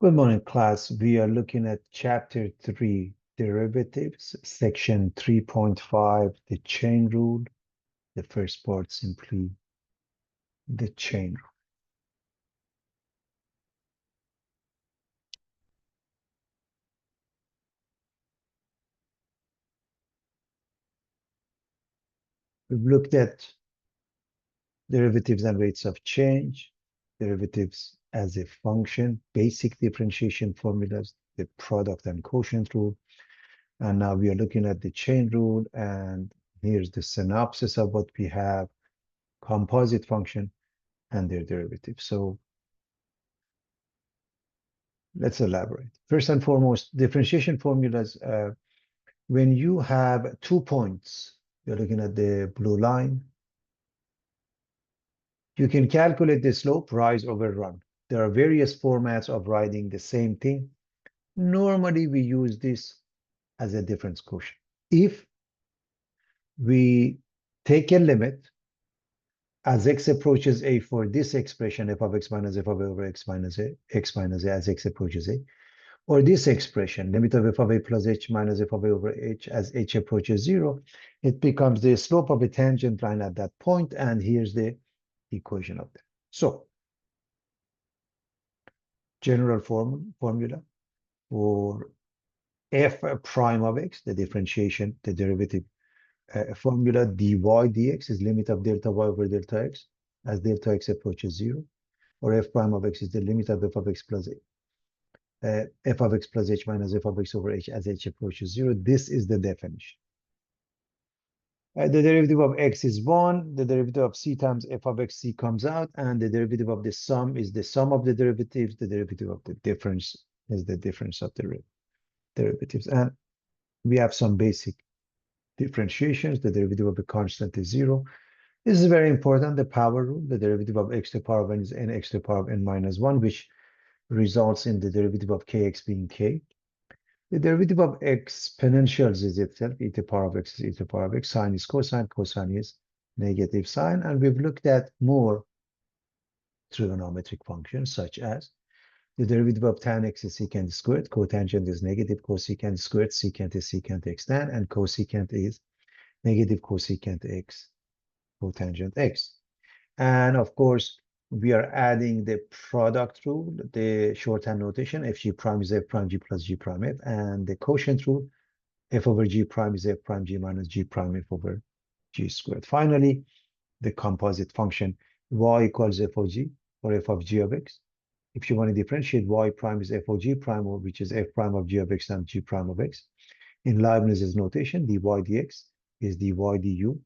Good morning, class. We are looking at Chapter 3, Derivatives, Section 3.5, the chain rule. The first part simply the chain rule. We've looked at derivatives and rates of change, derivatives as a function, basic differentiation formulas, the product and quotient rule. And now we are looking at the chain rule, and here's the synopsis of what we have, composite function and their derivatives. So let's elaborate. First and foremost, differentiation formulas, when you have 2 points, you're looking at the blue line, you can calculate the slope, rise over run. There are various formats of writing the same thing. Normally, we use this as a difference quotient. If we take a limit as x approaches a for this expression, f of x minus f of a over x minus a as x approaches a, or this expression, limit of f of a plus h minus f of a over h as h approaches 0, it becomes the slope of a tangent line at that point, and here's the equation of that. So, general formula for f prime of x, the differentiation, the derivative formula dy dx is limit of delta y over delta x as delta x approaches 0, or f prime of x is the limit of f of x plus f of x plus h minus f of x over h as h approaches 0. This is the definition. The derivative of x is 1. The derivative of c times f of x, c comes out. And the derivative of the sum is the sum of the derivatives. The derivative of the difference is the difference of the derivatives. And we have some basic differentiations. The derivative of the constant is 0. This is very important, the power rule. The derivative of x to the power of n is n x to the power of n minus 1, which results in the derivative of kx being k. The derivative of exponentials is itself, e to the power of x is e to the power of x. Sine is cosine, cosine is negative sine. And we've looked at more trigonometric functions, such as the derivative of tan x is secant squared, cotangent is negative cosecant squared, secant is secant x tan, and cosecant is negative cosecant x, cotangent x. And of course, we are adding the product rule, the shorthand notation, fg prime is f prime g plus g prime f, and the quotient rule, f over g prime is f prime g minus g prime f over g squared. Finally, the composite function, y equals f of g, or f of g of x. If you want to differentiate, y prime is f of g prime, or which is f prime of g of x times g prime of x. In Leibniz's notation, dy dx is dy du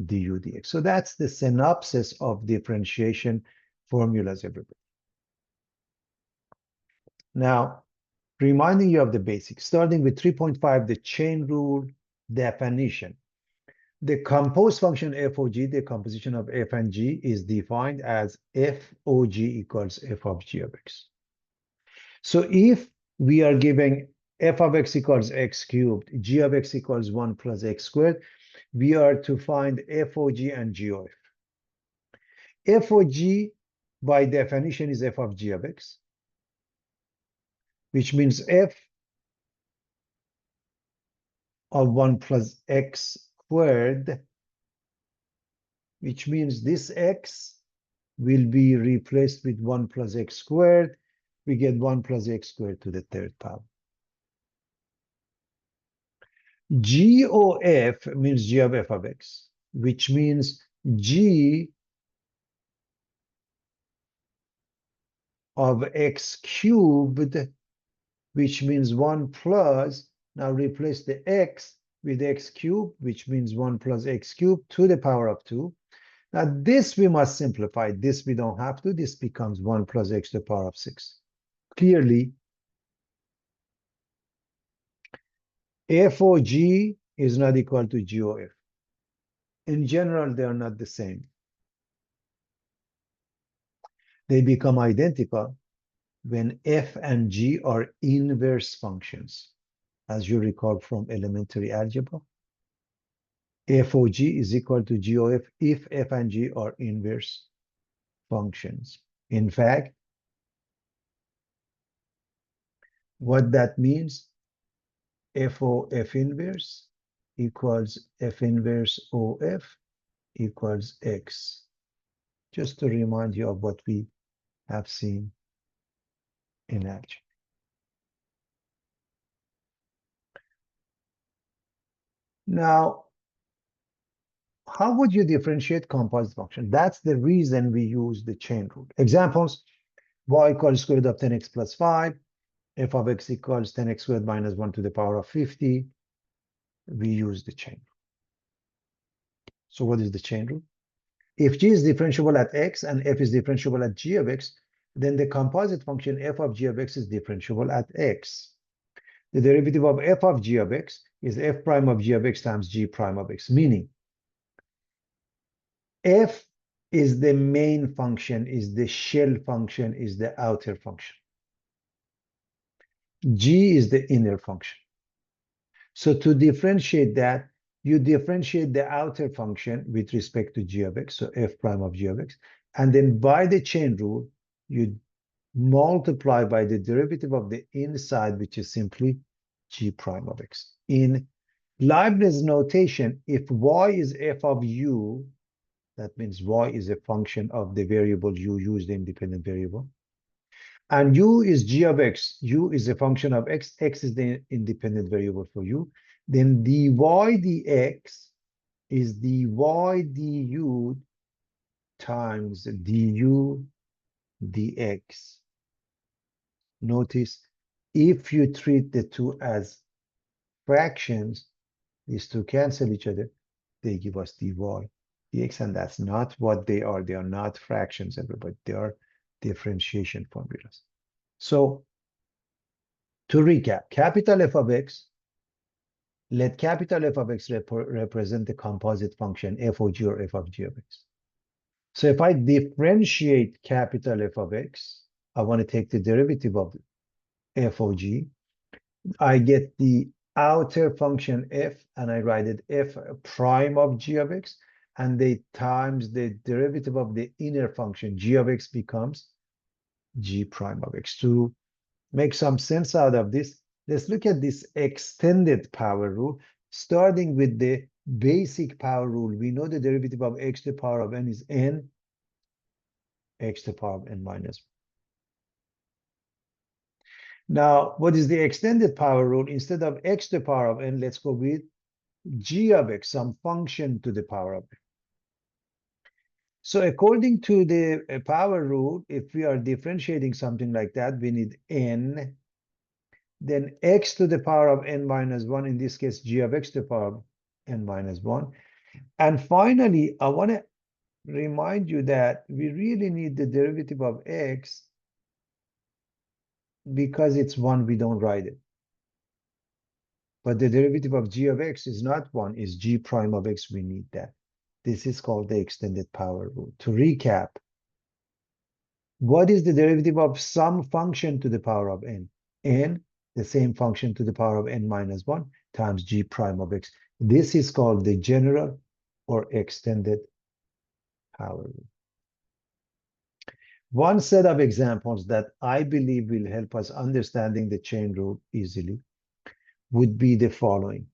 du dx. So that's the synopsis of differentiation formulas, everybody. Now, reminding you of the basics, starting with 3.5, the chain rule definition. The composed function f of g, the composition of f and g, is defined as f of g equals f of g of x. So if we are giving f of x equals x cubed, g of x equals 1 plus x squared, we are to find f of g and g of f. F of g, by definition, is f of g of x, which means f of 1 plus x squared, which means this x will be replaced with 1 plus x squared. We get 1 plus x squared to the third power. G of f means g of f of x, which means g of x cubed, which means 1 plus, now replace the x with x cubed, which means 1 plus x cubed to the power of 2. Now this we must simplify. This we don't have to. This becomes 1 plus x to the power of 6. Clearly, f of g is not equal to g of f. In general, they are not the same. They become identical when f and g are inverse functions. As you recall from elementary algebra, f of g is equal to g of f if f and g are inverse functions. In fact, What that means, FO F inverse equals F inverse OF equals X. Just to remind you of what we have seen in action. Now, how would you differentiate composite function? That's the reason we use the chain rule. Examples, y equals square root of 10x plus 5, f of x equals 10x squared minus 1 to the power of 50. We use the chain rule. So what is the chain rule? If g is differentiable at x and f is differentiable at g of x, then the composite function f of g of x is differentiable at x. The derivative of f of g of x is f prime of g of x times g prime of x, meaning f is the main function, is the shell function, is the outer function. G is the inner function. So to differentiate that, you differentiate the outer function with respect to g of x, so f prime of g of x, and then by the chain rule, you multiply by the derivative of the inside, which is simply g prime of x. In Leibniz notation, if y is f of u, that means y is a function of the variable u, u is the independent variable. And u is g of x, u is a function of x, x is the independent variable for u. Then dy dx is dy du times du dx. Notice, if you treat the two as fractions, these two cancel each other, they give us dy dx, and that's not what they are. They are not fractions, everybody. They are differentiation formulas. So to recap, capital F of x, let capital F of x represent the composite function f of g or f of g of x. So if I differentiate capital F of x, I want to take the derivative of f of g. I get the outer function f, and I write it f prime of g of x, and they times the derivative of the inner function g of x becomes g prime of x. To make some sense out of this, let's look at this extended power rule, starting with the basic power rule. We know the derivative of x to the power of n is n, x to the power of n minus 1. Now, what is the extended power rule? Instead of x to the power of n, let's go with g of x, some function to the power of n. So according to the power rule, if we are differentiating something like that, we need n, then x to the power of n minus 1, in this case, g of x to the power of n minus 1. And finally, I want to remind you that we really need the derivative of x because it's 1, we don't write it. But the derivative of g of x is not 1, is g prime of x, we need that. This is called the extended power rule. To recap, what is the derivative of some function to the power of n? N, the same function to the power of n minus 1 times g prime of x. This is called the general or extended power rule. One set of examples that I believe will help us understanding the chain rule easily would be the following.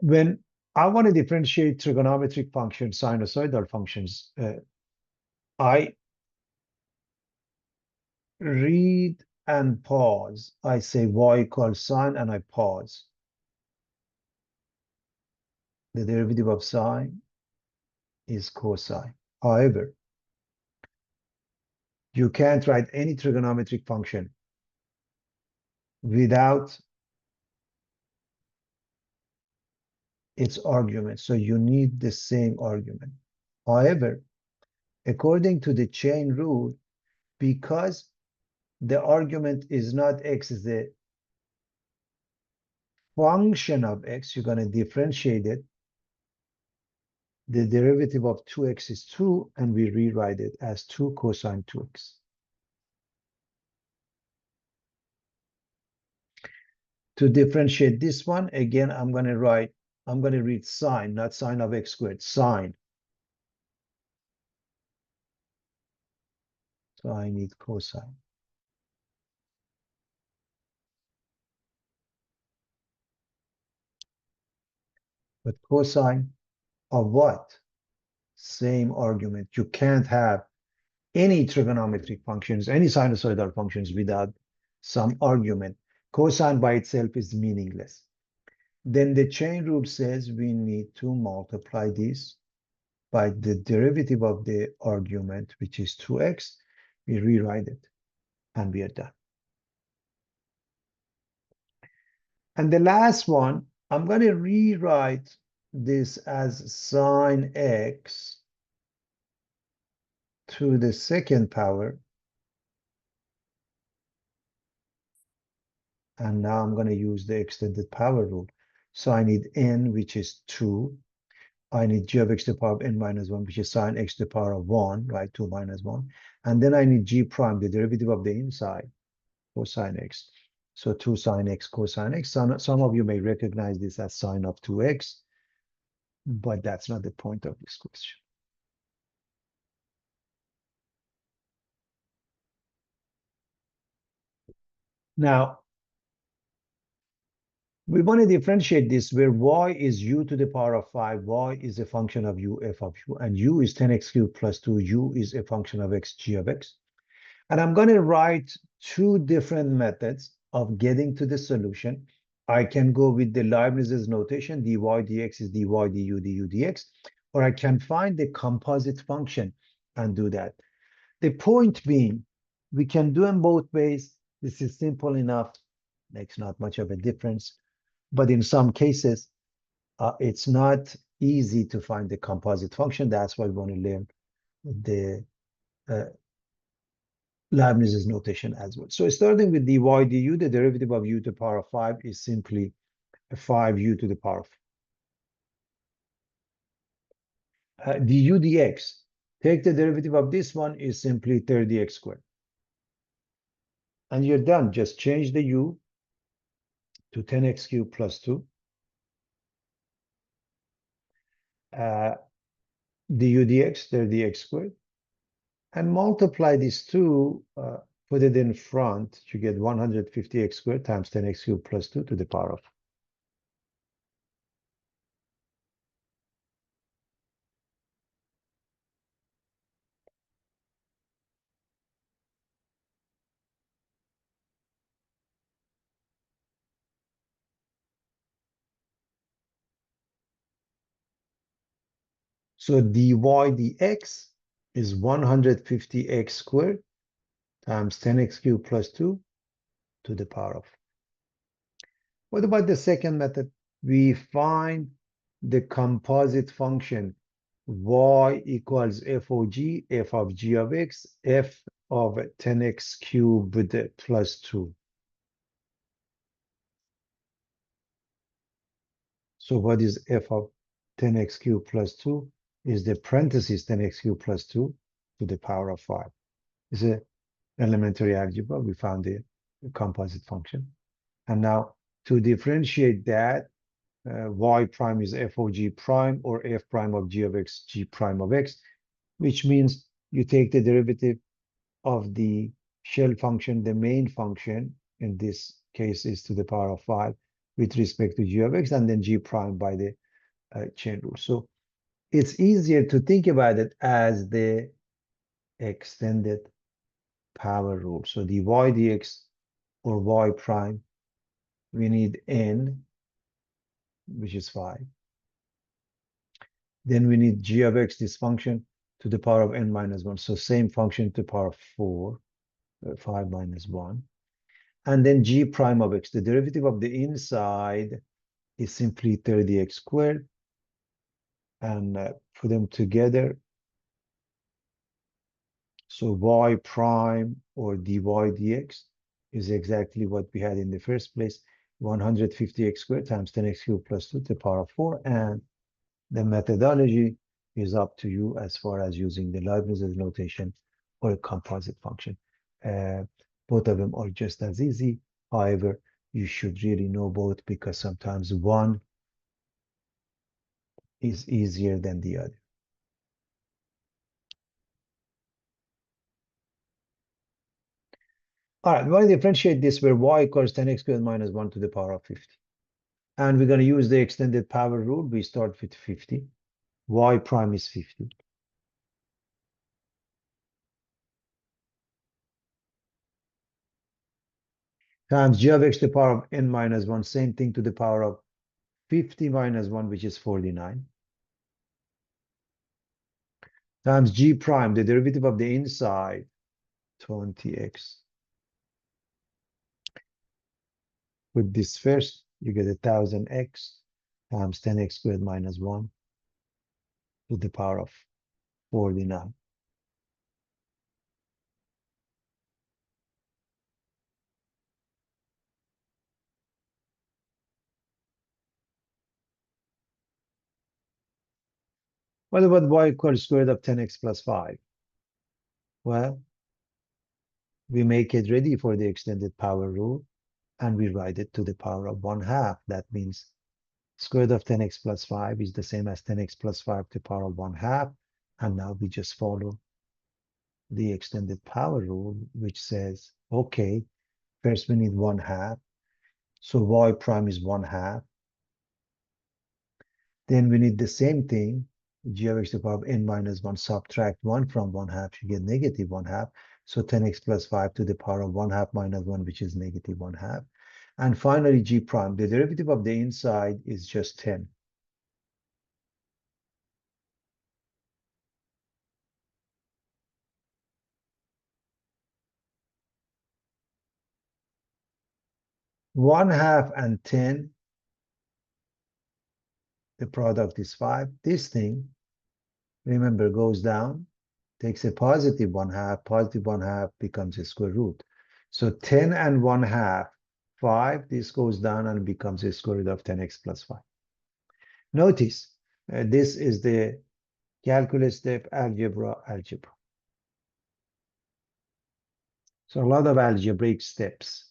When I want to differentiate trigonometric functions, sinusoidal functions, I read and pause. I say y equals sine and I pause. The derivative of sine is cosine. However, you can't write any trigonometric function without its argument. So you need the same argument. However, according to the chain rule, because the argument is not x, is the function of x, you're going to differentiate it. The derivative of 2x is 2, and we rewrite it as 2 cosine 2x. To differentiate this one, again, I'm going to read sine, not sine of x squared, sine. So I need cosine. But cosine of what? Same argument. You can't have any trigonometric functions, any sinusoidal functions without some argument. Cosine by itself is meaningless. Then the chain rule says we need to multiply this by the derivative of the argument, which is 2x. We rewrite it, and we are done. And the last one, I'm going to rewrite this as sine x to the second power. And now I'm going to use the extended power rule. So I need n, which is 2. I need g of x to the power of n minus 1, which is sine x to the power of 1, right? 2 minus 1. And then I need g prime, the derivative of the inside, cosine x. So 2 sine x cosine x. Some of you may recognize this as sine of 2x, but that's not the point of this question. Now, we want to differentiate this where y is u to the power of 5, y is a function of u, f of u, and u is 10x cubed plus 2, u is a function of x, g of x. And I'm going to write two different methods of getting to the solution. I can go with the Leibniz's notation, dy dx is dy du du dx, or I can find the composite function and do that. The point being, we can do them both ways. This is simple enough, makes not much of a difference. But in some cases, it's not easy to find the composite function. That's why we want to learn the Leibniz's notation as well. So starting with dy du, the derivative of u to the power of 5 is simply 5u to the power of du dx. Take the derivative of this one is simply 30x squared. And you're done. Just change the u to 10x cubed plus 2. Du dx, 30x squared. And multiply these two, put it in front, you get 150x squared times 10x cubed plus 2 to the power of. So dy dx is 150x squared times 10x cubed plus 2 to the power of. What about the second method? We find the composite function y equals f of g, f of g of x, f of 10x cubed plus 2. So what is f of 10x cubed plus 2? Is the parentheses 10x cubed plus 2 to the power of 5. It's an elementary algebra. We found the composite function. And now to differentiate that, y prime is f of g prime or f prime of g of x, g prime of x, which means you take the derivative of the shell function, the main function, in this case is to the power of 5 with respect to g of x, and then g prime by the chain rule. So it's easier to think about it as the extended power rule. So dy dx or y prime, we need n, which is 5. Then we need g of x, this function, to the power of n minus 1. So same function to the power of 4, 5 minus 1. And then g prime of x, the derivative of the inside is simply 30x squared. And put them together. So y prime or dy dx is exactly what we had in the first place, 150x squared times 10x cubed plus 2 to the power of 4. And the methodology is up to you as far as using the Leibniz's notation or a composite function. Both of them are just as easy. However, you should really know both because sometimes one is easier than the other. All right, we want to differentiate this where y equals 10x squared minus 1 to the power of 50. And we're going to use the extended power rule. We start with 50. Y prime is 50. Times g of x to the power of n minus 1, same thing to the power of 50 minus 1, which is 49. Times g prime, the derivative of the inside, 20x. With this first, you get 1000x times 10x squared minus 1 to the power of 49. What about y equals square root of 10x plus 5? Well, we make it ready for the extended power rule, and we write it to the power of 1/2. That means square root of 10x plus 5 is the same as 10x plus 5 to the power of 1/2. And now we just follow the extended power rule, which says, okay, first we need 1/2. So y prime is 1/2. Then we need the same thing, g of x to the power of n minus 1, subtract 1 from 1/2, you get negative 1/2. So 10x plus 5 to the power of 1/2 minus 1, which is negative 1/2. And finally, g prime, the derivative of the inside is just 10. One half and 10, the product is 5. This thing, remember, goes down, takes a positive 1/2, positive 1/2 becomes a square root. So 10 and 1/2, 5, this goes down and becomes a square root of 10x plus 5. Notice, this is the calculus step, algebra. So a lot of algebraic steps.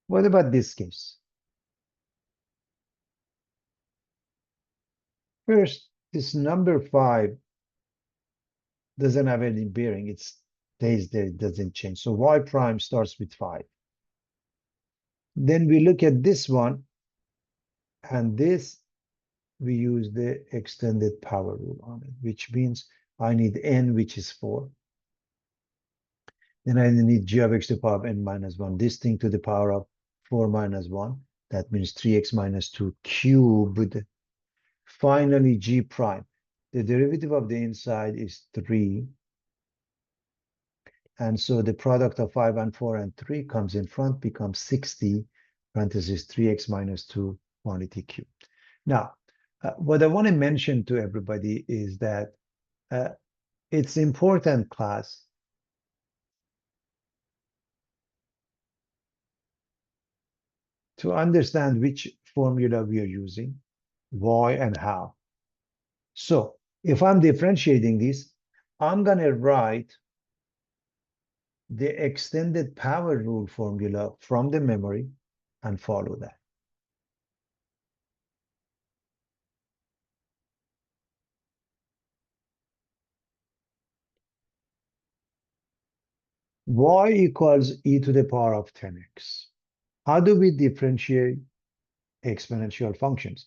What about this case? First, this number 5 doesn't have any bearing. It stays there, it doesn't change. So y prime starts with 5. Then we look at this one, and this, we use the extended power rule on it, which means I need n, which is 4. Then I need g of x to the power of n minus 1. This thing to the power of 4 minus 1. That means 3x minus 2 cubed. Finally, g prime. The derivative of the inside is 3. And so the product of 5 and 4 and 3 comes in front, becomes 60, parenthesis 3x minus 2 quantity cubed. Now, what I want to mention to everybody is that it's important, class, to understand which formula we are using, why and how. So if I'm differentiating this, I'm going to write the extended power rule formula from the memory and follow that. Y equals e to the power of 10x. How do we differentiate exponential functions?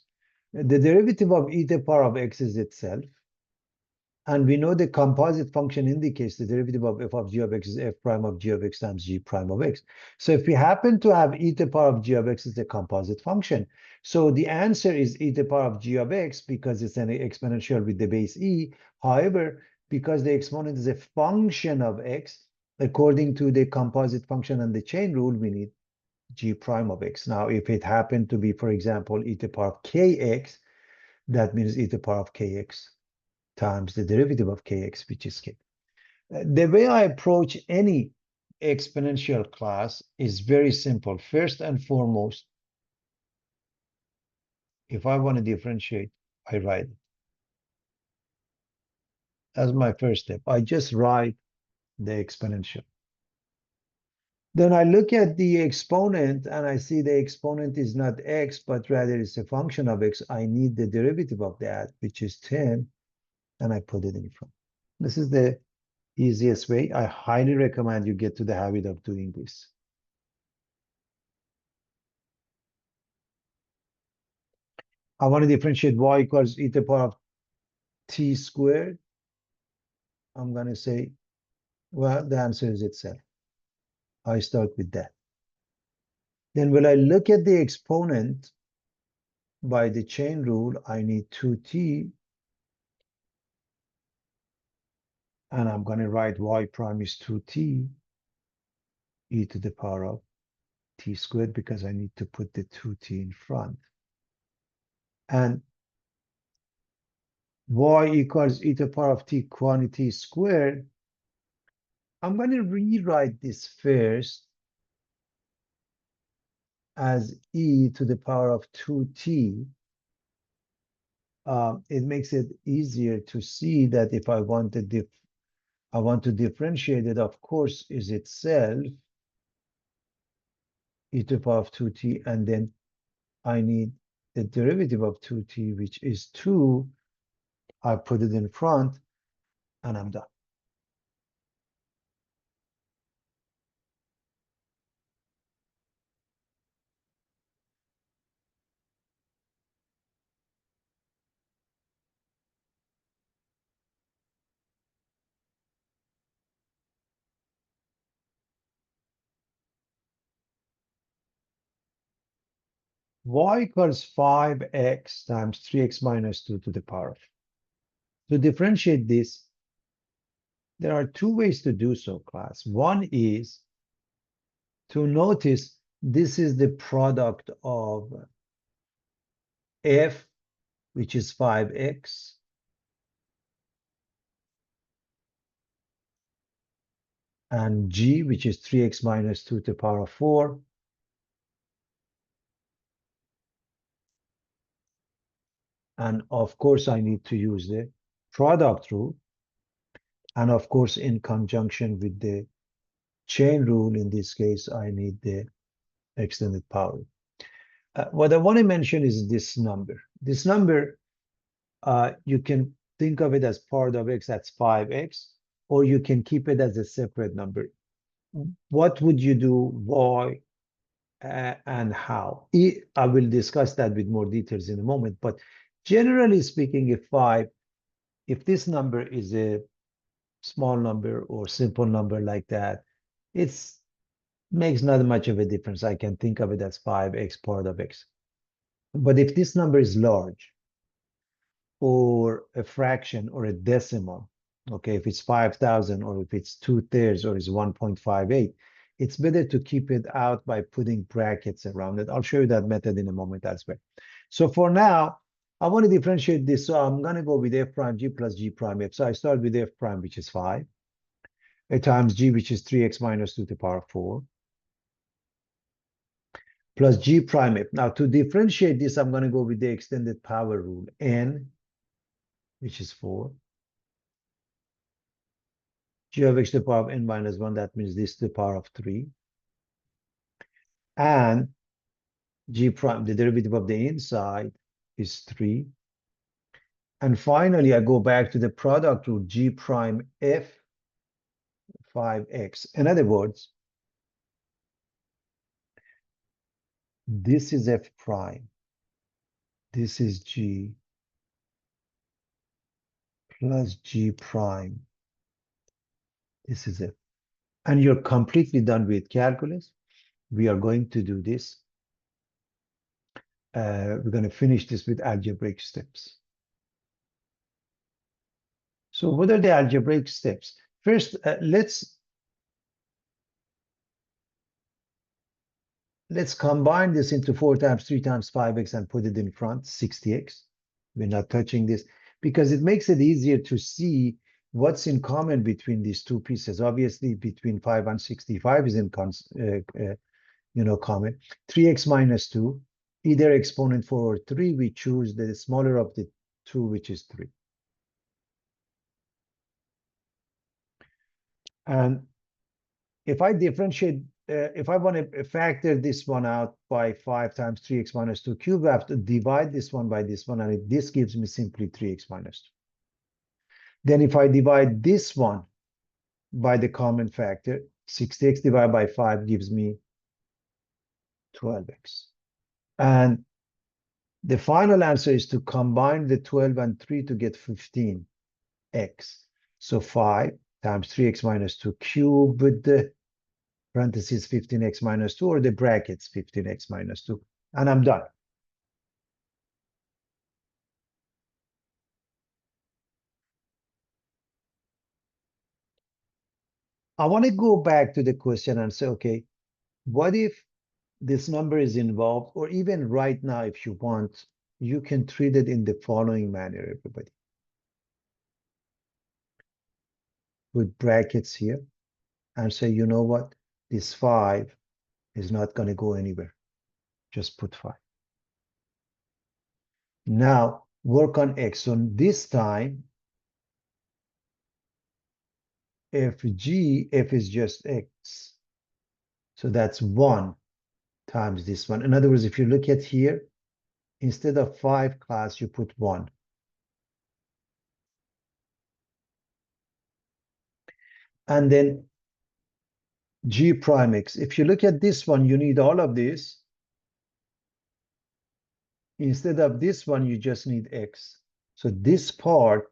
The derivative of e to the power of x is itself. And we know the composite function indicates the derivative of f of g of x is f prime of g of x times g prime of x. So if we happen to have e to the power of g of x is a composite function. So the answer is e to the power of g of x because it's an exponential with the base e. However, because the exponent is a function of x, according to the composite function and the chain rule, we need g prime of x. Now, if it happened to be, for example, e to the power of kx, that means e to the power of kx times the derivative of kx, which is k. The way I approach any exponential class is very simple. First and foremost, if I want to differentiate, I write it. That's my first step. I just write the exponential. Then I look at the exponent and I see the exponent is not x, but rather it's a function of x. I need the derivative of that, which is 10, and I put it in front. This is the easiest way. I highly recommend you get to the habit of doing this. I want to differentiate y equals e to the power of t squared. I'm going to say, well, the answer is itself. I start with that. Then when I look at the exponent by the chain rule, I need 2t, and I'm going to write y prime is 2t e to the power of t squared because I need to put the 2t in front. And y equals e to the power of t quantity squared. I'm going to rewrite this first as e to the power of 2t. It makes it easier to see that if I want to differentiate it, of course, is itself e to the power of 2t, and then I need the derivative of 2t, which is 2. I put it in front, and I'm done. Y equals 5x times 3x minus 2 to the power of. To differentiate this, there are two ways to do so, class. One is to notice this is the product of f, which is 5x, and g, which is 3x minus 2 to the power of 4. And of course, I need to use the product rule. And of course, in conjunction with the chain rule, in this case, I need the extended power. What I want to mention is this number. This number, you can think of it as part of x, that's 5x, or you can keep it as a separate number. What would you do, why, and how? I will discuss that with more details in a moment, but generally speaking, if this number is a small number or simple number like that, it's makes not much of a difference. I can think of it as 5x part of x. But if this number is large, or a fraction or a decimal, okay, if it's 5,000 or if it's 2/3 or it's 1.58, it's better to keep it out by putting brackets around it. I'll show you that method in a moment as well. So for now, I want to differentiate this. So I'm going to go with f prime g plus g prime f. So I start with f prime, which is 5, times g, which is 3x minus 2 to the power of 4, plus g prime f. Now, to differentiate this, I'm going to go with the extended power rule, n, which is 4, g of x to the power of n minus 1, that means this to the power of 3, and g prime, the derivative of the inside, is 3. And finally, I go back to the product rule, g prime f 5x. In other words, this is f prime, this is g, plus g prime, this is f. And you're completely done with calculus. We are going to do this. We're going to finish this with algebraic steps. So what are the algebraic steps? First, let's combine this into 4 times 3 times 5x and put it in front, 60x. We're not touching this because it makes it easier to see What's in common between these two pieces? Obviously, between 5 and 65 is in common. 3x minus 2, either exponent 4 or 3, we choose the smaller of the two, which is 3. And if I differentiate, if I want to factor this one out by 5 times 3x minus 2 cubed, I have to divide this one by this one, and this gives me simply 3x minus 2. Then if I divide this one by the common factor, 60x divided by 5 gives me 12x. And the final answer is to combine the 12 and 3 to get 15x. So 5 times 3x minus 2 cubed with the parentheses 15x minus 2, or the brackets 15x minus 2. And I'm done. I want to go back to the question and say, okay, what if this number is involved, or even right now, if you want, you can treat it in the following manner, everybody. With brackets here, and say, you know what? This 5 is not going to go anywhere. Just put 5. Now, work on x. So this time, f is just x. So that's 1 times this one. In other words, if you look at here, instead of 5 class, you put 1. And then g prime x. If you look at this one, you need all of this. Instead of this one, you just need x. So this part,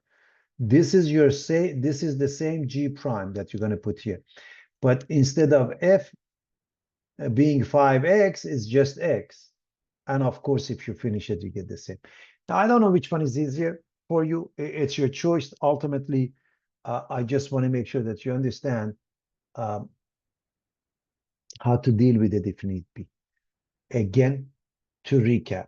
this is the same g prime that you're going to put here. But instead of f being 5x, it's just x. And of course, if you finish it, you get the same. Now, I don't know which one is easier for you. It's your choice. Ultimately, I just want to make sure that you understand how to deal with the definite p. Again, to recap,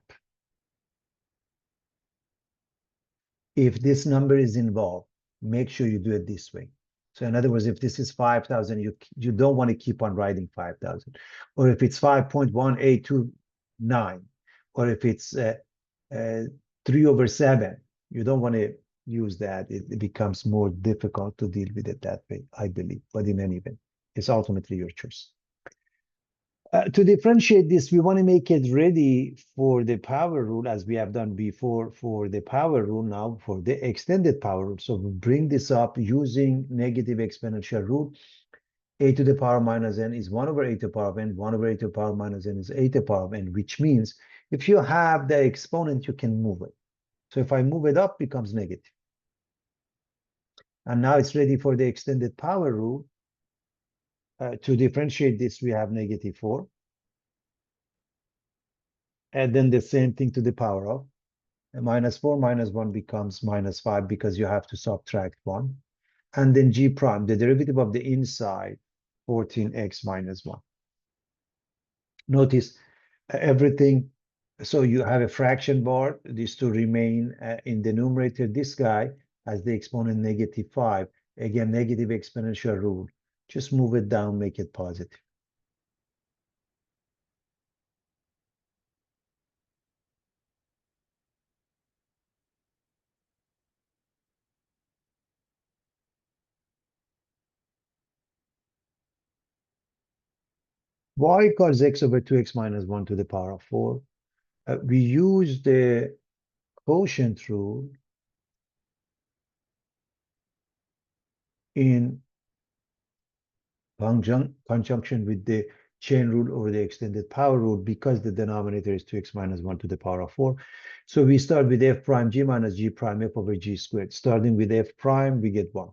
if this number is involved, make sure you do it this way. So in other words, if this is 5,000, you don't want to keep on writing 5,000. Or if it's 5.1829, or if it's 3/7, you don't want to use that. It becomes more difficult to deal with it that way, I believe. But in any event, it's ultimately your choice. To differentiate this, we want to make it ready for the power rule, as we have done before for the power rule, now for the extended power rule. So we bring this up using negative exponential rule. A to the power minus n is 1 over a to the power of n. 1 over a to the power minus n is a to the power of n, which means if you have the exponent, you can move it. So if I move it up, it becomes negative. And now it's ready for the extended power rule. To differentiate this, we have -4. And then the same thing to the power of. And -4 minus 1 becomes -5 because you have to subtract 1. And then g prime, the derivative of the inside, 14x minus 1. Notice everything. So you have a fraction bar. These two remain in the numerator. This guy has the exponent -5. Again, negative exponential rule. Just move it down, make it positive. Y equals x over 2x minus 1 to the power of 4. We use the quotient rule in conjunction with the chain rule over the extended power rule, because the denominator is 2x minus 1 to the power of 4. So we start with f prime g minus g prime f over g squared. Starting with f prime, we get 1.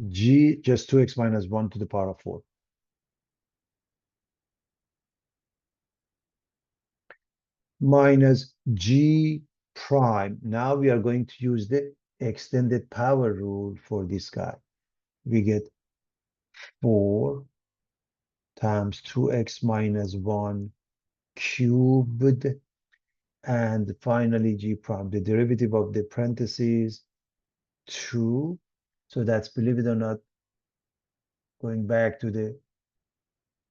G, just 2x minus 1 to the power of 4. Minus g prime. Now we are going to use the extended power rule for this guy. We get 4 times 2x minus 1 cubed, and finally g prime, the derivative of the parentheses 2. So that's, believe it or not, going back to the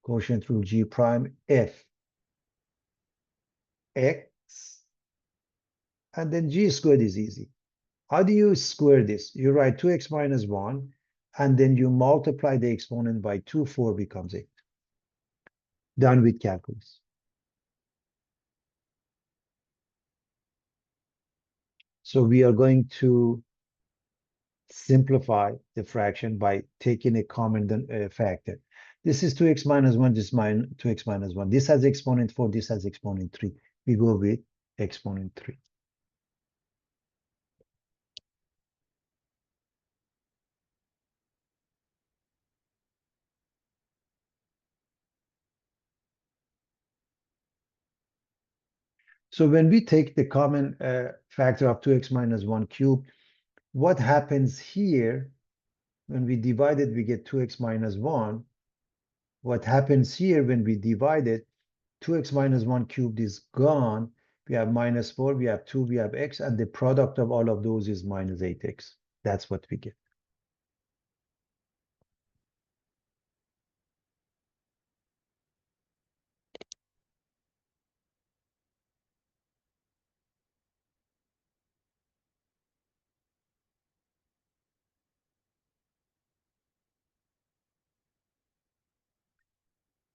quotient rule, g prime f x, and then g squared is easy. How do you square this? You write 2x minus 1, and then you multiply the exponent by 2, 4 becomes 8. Done with calculus. So we are going to simplify the fraction by taking a common factor. This is 2x minus 1, this is 2x minus 1. This has exponent 4, this has exponent 3. We go with exponent 3. So when we take the common factor of 2x minus 1 cubed, what happens here, when we divide it, we get 2x minus 1. What happens here when we divide it, 2x minus 1 cubed is gone. We have minus 4, we have 2, we have x, and the product of all of those is minus 8x. That's what we get.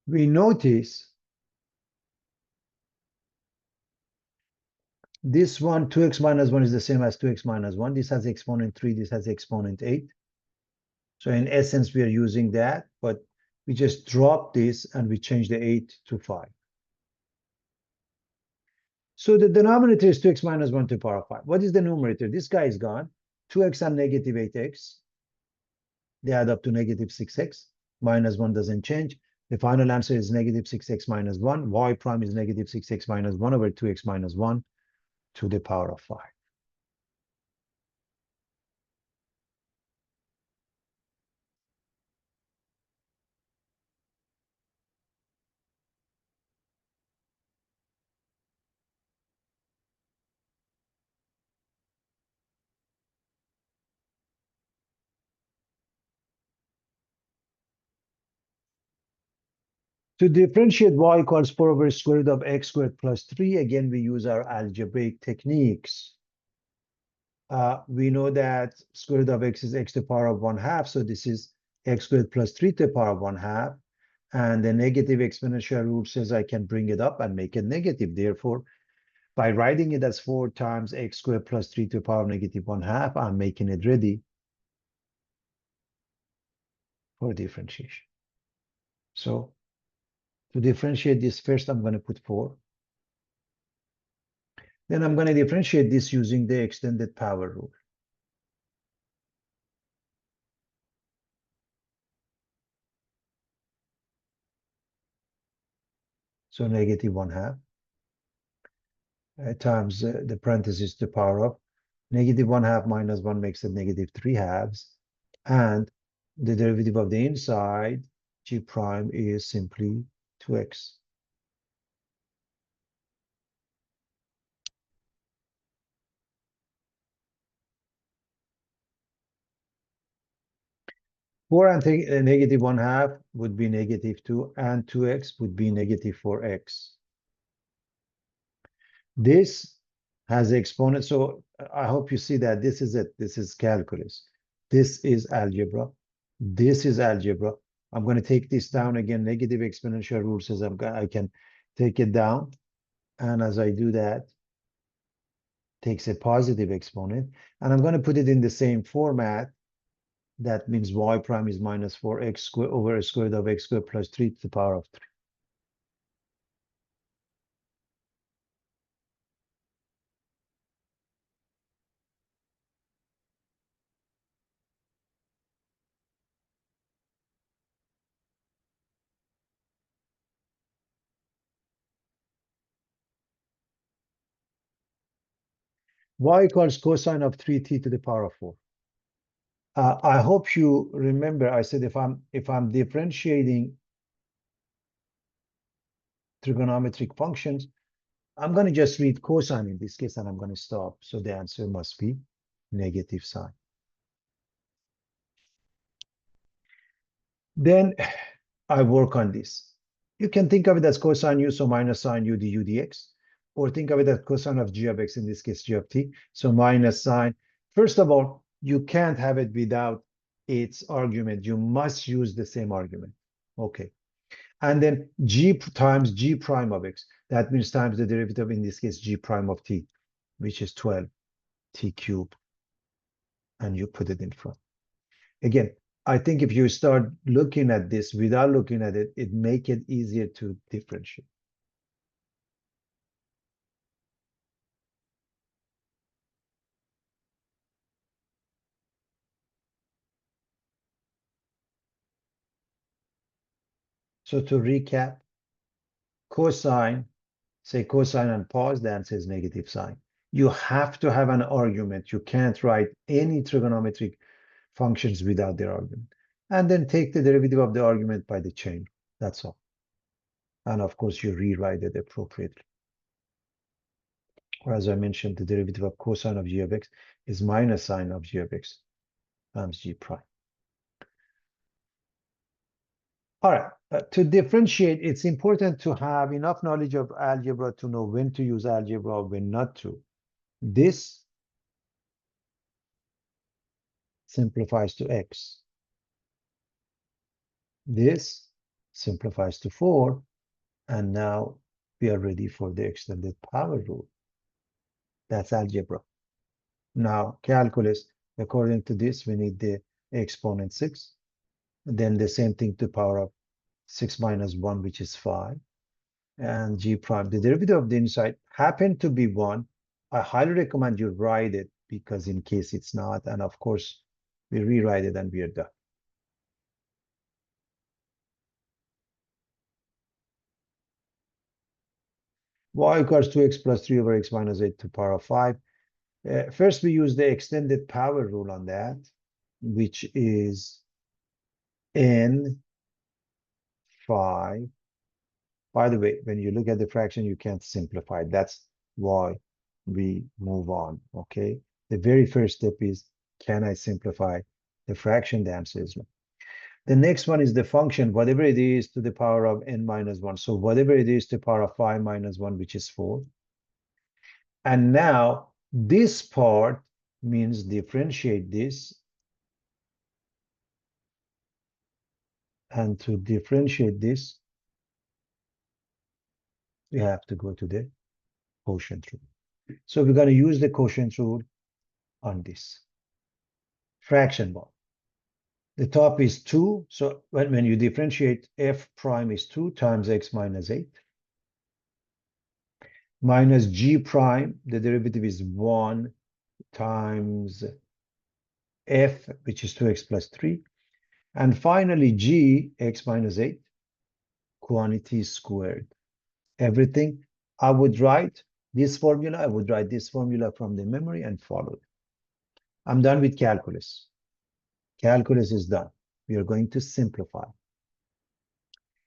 We notice this one, 2x minus 1 is the same as 2x minus 1. This has exponent 3, this has exponent 8. So in essence, we are using that, but we just drop this and we change the 8 to 5. So the denominator is 2x minus 1 to the power of 5. What is the numerator? This guy is gone. 2x and negative 8x. They add up to negative 6x. Minus 1 doesn't change. The final answer is negative 6x minus 1. Y prime is negative 6x minus 1 over 2x minus 1 to the power of 5. To differentiate y equals 4 over square root of x squared plus 3, again, we use our algebraic techniques. We know that square root of x is x to the power of 1/2, so this is x squared plus 3 to the power of 1/2. And the negative exponential rule says I can bring it up and make it negative. Therefore, by writing it as 4 times x squared plus 3 to the power of negative 1/2, I'm making it ready for differentiation. So to differentiate this, first I'm going to put 4. Then I'm going to differentiate this using the extended power rule. So negative 1/2 times the parenthesis to the power of negative 1/2 minus 1 makes it negative 3/2. And the derivative of the inside, g prime, is simply 2x. Four and negative 1/2 would be negative 2, and 2x would be negative 4x. This has exponent, so I hope you see that this is it. This is calculus. This is algebra. This is algebra. I'm going to take this down again. Negative exponential rule says I can take it down. And as I do that, takes a positive exponent. And I'm going to put it in the same format. That means y prime is minus 4x squared over a square root of x squared plus 3 to the power of 3. Y equals cosine of 3t to the power of 4. I hope you remember I said if I'm differentiating trigonometric functions, I'm going to just read cosine in this case, and I'm going to stop. So the answer must be negative sign. Then I work on this. You can think of it as cosine u, so minus sine u du dx, or think of it as cosine of g of x, in this case g of t, so minus sine. First of all, you can't have it without its argument. You must use the same argument. Okay. And then g times g prime of x. That means times the derivative, in this case, g prime of t, which is 12 t cubed. And you put it in front. Again, I think if you start looking at this without looking at it, it make it easier to differentiate. So to recap, cosine, say cosine and pause, the answer is negative sign. You have to have an argument. You can't write any trigonometric functions without their argument. And then take the derivative of the argument by the chain. That's all. And of course, you rewrite it appropriately. Or as I mentioned, the derivative of cosine of g of x is minus sine of g of x times g prime. All right, to differentiate, it's important to have enough knowledge of algebra to know when to use algebra or when not to. This simplifies to x. This simplifies to 4. And now we are ready for the extended power rule. That's algebra. Now, calculus, according to this, we need the exponent 6. Then the same thing to power of 6 minus 1, which is 5. And g prime, the derivative of the inside happened to be 1. I highly recommend you write it, because in case it's not, and of course, we rewrite it and we are done. Y equals 2x plus 3 over x minus 8 to the power of 5. First, we use the extended power rule on that, which is n 5. By the way, when you look at the fraction, you can't simplify. That's why we move on, okay? The very first step is, can I simplify the fraction? The answer is no. The next one is the function, whatever it is to the power of n minus 1. So whatever it is to the power of 5 minus 1, which is 4. And now this part means differentiate this. And to differentiate this, we have to go to the quotient rule. So we're going to use the quotient rule on this fraction bar. The top is 2. So when you differentiate, f prime is 2 times x minus 8. Minus g prime, the derivative is 1 times f, which is 2x plus 3. And finally, g, x minus 8, quantity squared. Everything, I would write this formula, I would write this formula from the memory and follow it. I'm done with calculus. Calculus is done. We are going to simplify.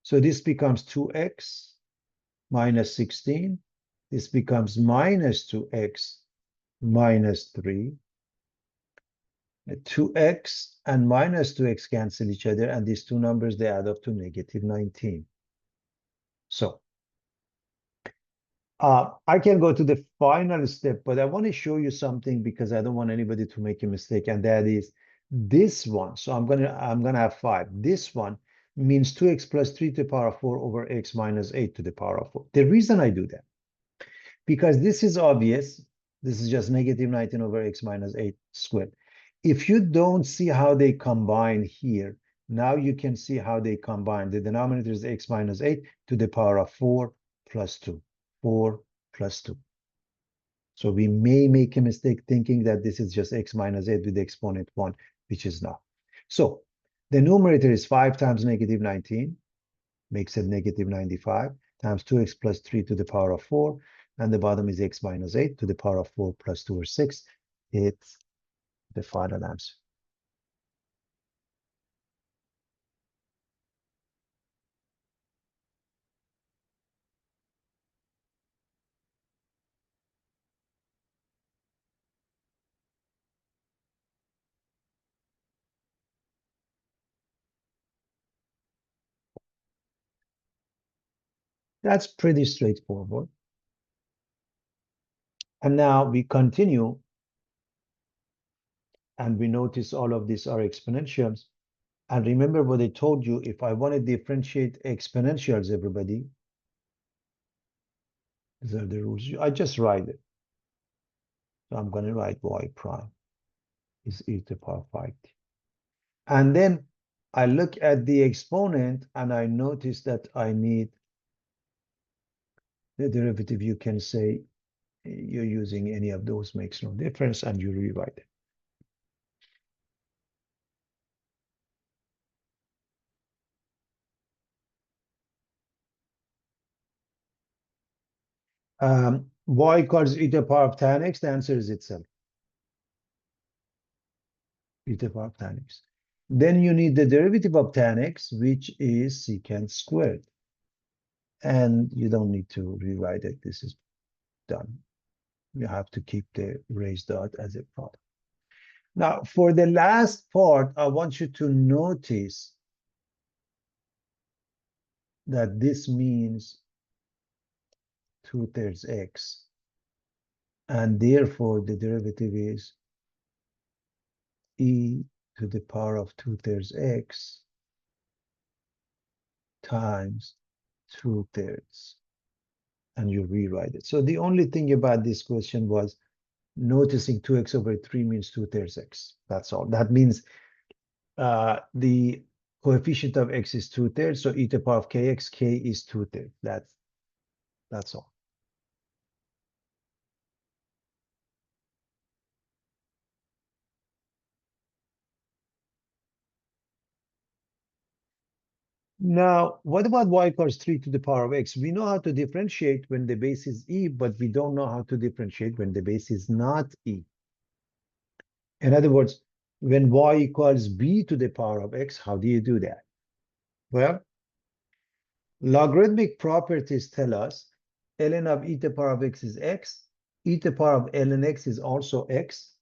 So this becomes 2x minus 16. This becomes minus 2x minus 3. 2x and minus 2x cancel each other, and these two numbers, they add up to negative 19. So I can go to the final step, but I want to show you something because I don't want anybody to make a mistake, and that is this one. So I'm gonna have 5. This one means 2x plus 3 to the power of 4 over x minus 8 to the power of 4. The reason I do that, because this is obvious. This is just negative 19 over x minus 8 squared. If you don't see how they combine here, now you can see how they combine. The denominator is x minus 8 to the power of 4 plus 2. 4 plus 2. So we may make a mistake thinking that this is just x minus 8 with the exponent 1, which is not. So the numerator is 5 times negative 19, makes it negative 95, times 2x plus 3 to the power of 4, and the bottom is x minus 8 to the power of 4 plus 2 or 6. It's the final answer. That's pretty straightforward. And now we continue and we notice all of these are exponentials. And remember what I told you, if I want to differentiate exponentials, everybody, these are the rules. I just write it. So I'm going to write y prime is e to the power 5t. And then I look at the exponent and I notice that I need the derivative. You can say you're using any of those, makes no difference, and you rewrite it. Y equals e to the power of tan x, the answer is itself. E to the power of tan x. Then you need the derivative of tan x, which is secant squared. And you don't need to rewrite it. This is done. You have to keep the raised dot as a product. Now, for the last part, I want you to notice that this means 2/3 x. And therefore, the derivative is e to the power of 2/3 x times 2/3. And you rewrite it. So the only thing about this question was noticing 2x over 3 means 2/3 x. That's all. That means the coefficient of x is 2/3, so e to the power of kx, k is 2/3. That's all. Now, what about y equals 3 to the power of x? We know how to differentiate when the base is e, but we don't know how to differentiate when the base is not e. In other words, when y equals b to the power of x, how do you do that? Well, logarithmic properties tell us ln of e to the power of x is x, e to the power of ln x is also x,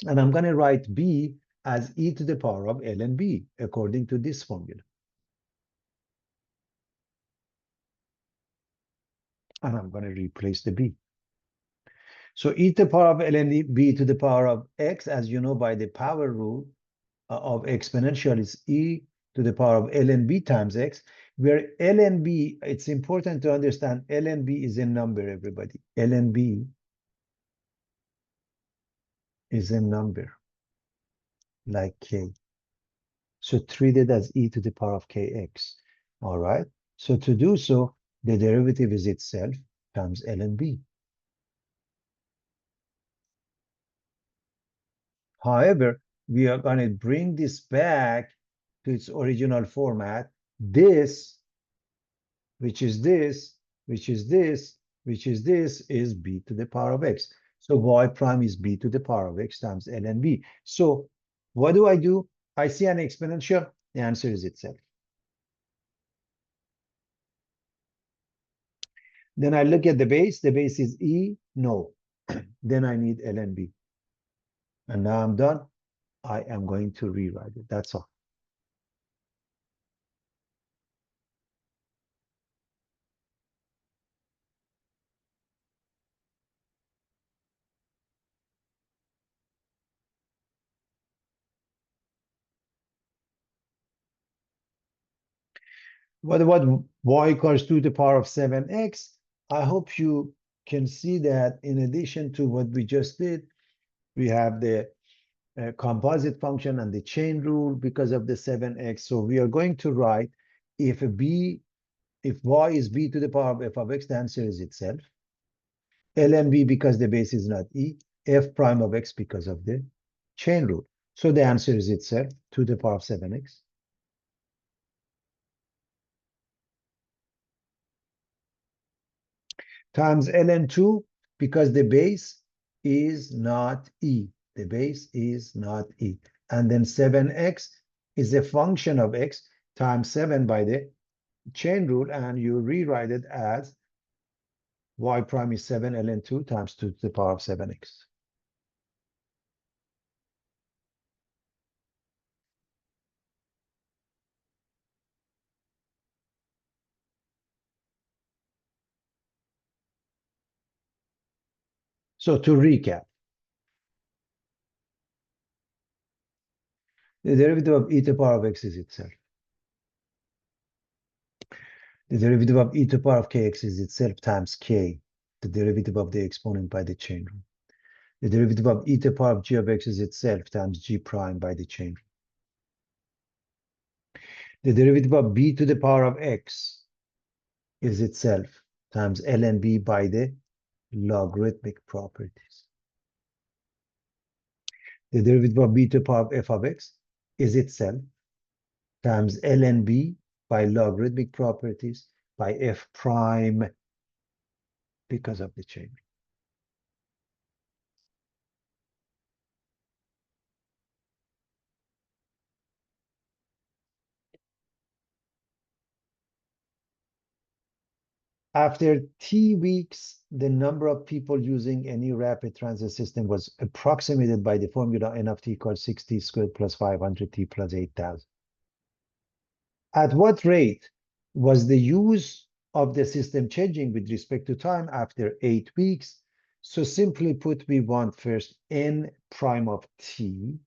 and I'm going to write b as e to the power of ln b according to this formula. And I'm going to replace the b. So e to the power of ln b to the power of x, as you know by the power rule of exponential, is e to the power of ln b times x, where ln b, it's important to understand ln b is a number, everybody. Ln b is a number like k. So treat it as e to the power of kx. All right. So to do so, the derivative is itself times ln b. However, we are going to bring this back to its original format. This, which is this, which is this, which is this, is b to the power of x. So y prime is b to the power of x times ln b. So what do? I see an exponential. The answer is itself. Then I look at the base. The base is e. No. Then I need ln b. And now I'm done. I am going to rewrite it. That's all. What about y equals 2 to the power of 7x? I hope you can see that in addition to what we just did, we have the composite function and the chain rule because of the 7x. So we are going to write if y is b to the power of f of x, the answer is itself. ln b because the base is not e, f prime of x because of the chain rule. So the answer is itself 2 to the power of 7x. Times ln 2 because the base is not e. The base is not e. And then 7x is a function of x times 7 by the chain rule, and you rewrite it as y prime is 7 ln 2 times 2 to the power of 7x. So to recap, the derivative of e to the power of x is itself. The derivative of e to the power of kx is itself times k, the derivative of the exponent by the chain rule. The derivative of e to the power of g of x is itself times g prime by the chain rule. The derivative of b to the power of x is itself times ln b by the logarithmic properties. The derivative of b to the power of f of x is itself times ln b by logarithmic properties by f prime because of the chain. After t weeks, the number of people using any rapid transit system was approximated by the formula n of t equals 6t squared plus 500t plus 8,000. At what rate was the use of the system changing with respect to time after 8 weeks? So simply put, we want first n prime of t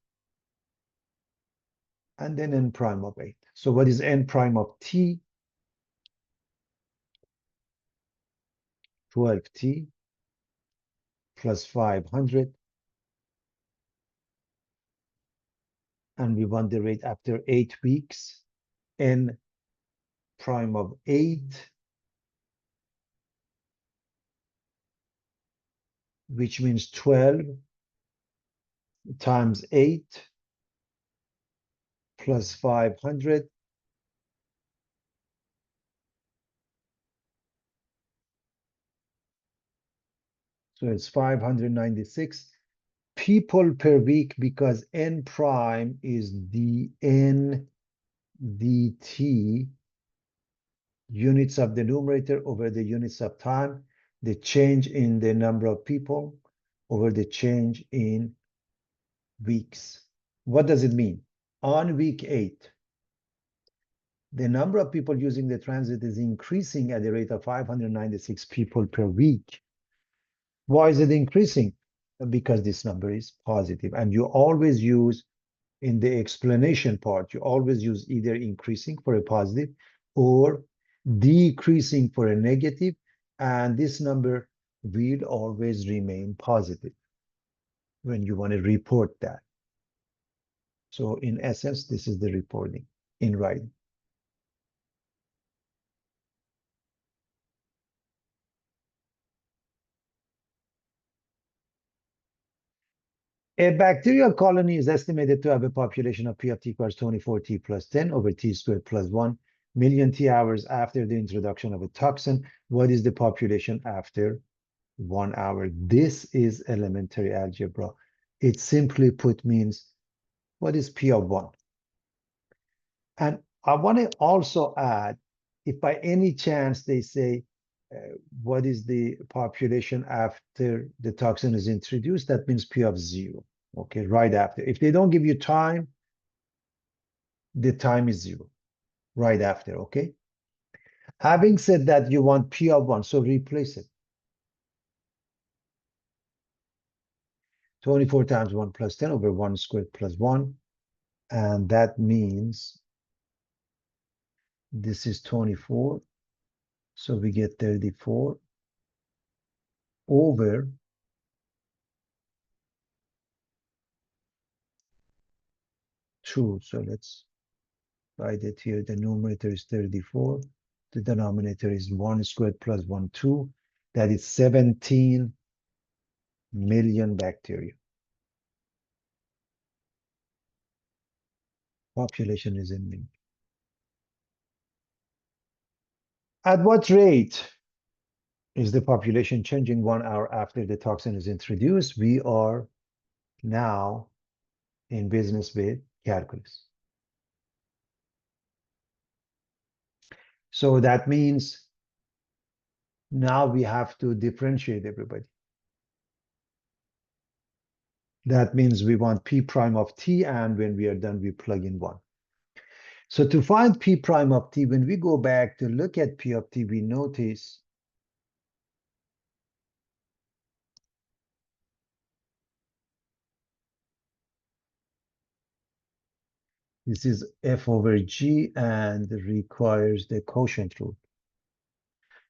and then n prime of 8. So what is n prime of t? 12t plus 500. And we want the rate after 8 weeks, n prime of 8, which means 12 times 8 plus 500. So it's 596 people per week because n prime is dn dt, units of the numerator over the units of time, the change in the number of people over the change in weeks. What does it mean? On week 8, the number of people using the transit is increasing at the rate of 596 people per week. Why is it increasing? Because this number is positive, and you always use in the explanation part, you always use either increasing for a positive or decreasing for a negative, and this number will always remain positive when you want to report that. So in essence, this is the reporting in writing. A bacterial colony is estimated to have a population of P of t equals 24t plus 10 over t squared plus 1 million t hours after the introduction of a toxin. What is the population after 1 hour? This is elementary algebra. It simply put means, what is P of 1? And I want to also add, if by any chance they say, what is the population after the toxin is introduced, that means P of 0. Okay, right after. If they don't give you time, the time is 0 right after. Okay. Having said that, you want P of 1, so replace it. 24 times 1 plus 10 over 1 squared plus 1. And that means this is 24. So we get 34 over 2. So let's write it here. The numerator is 34. The denominator is 1 squared plus 1, 2. That is 17 million bacteria. Population is in million. At what rate is the population changing 1 hour after the toxin is introduced? We are now in business with calculus. So that means now we have to differentiate everybody. That means we want P prime of t, and when we are done, we plug in 1. So to find P prime of t, when we go back to look at P of t, we notice This is f over g and requires the quotient rule.